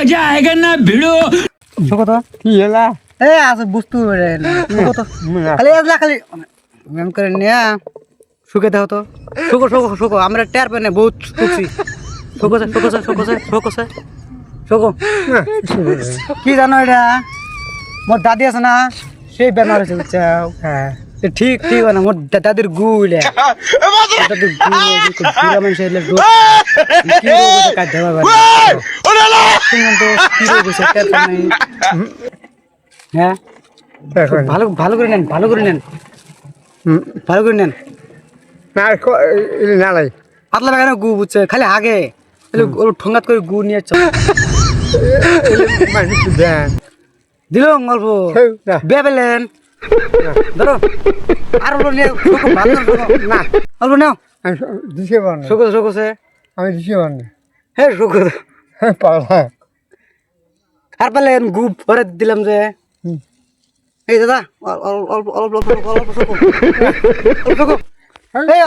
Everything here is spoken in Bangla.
मजा आएगा ना भिड़ो। শোকো তো কি হলা এ আছে বুঝতে পারে না শোকো তো খালি আসলা খালি ম্যাম করে নিয়া শুকে দাও তো শোকো শোকো শোকো আমরা টের পাই না বহুত শুকছি শোকো শোকো শোকো শোকো শোকো কি জানো এটা মোর দাদি আছে না সেই বেমার হয়েছে বুঝছাও হ্যাঁ ঠিক ঠিক না মোর দাদির গুলে দাদির গুলে বুড়া মানুষ এলে কি রোগ হয়েছে কাজ দেওয়া তুমি তো কি রোগ হয়েছে টের পাই নাই হ্যাঁ এখন ভালো ভালো করে নেন ভালো করে নেন ভালো করে নেন না নালাই পাতলা বাগানে গু বুঝছে খালি আগে ঠোঙ্গাত করে গু নিয়ে চল মানুষ দেন দিল অল্প না। বে পেলেন ধরো আর অল্প নিয়ে ভালো না অল্প নাও আমি দিতে পার না শোকো শোকোছে আমি দিতে পার না হ্যাঁ শোকো পালা আর পেলেন গু ভরে দিলাম যে এই দাদা অল্প অল্প অল্প অল্প শোকো অল্প শোকো এই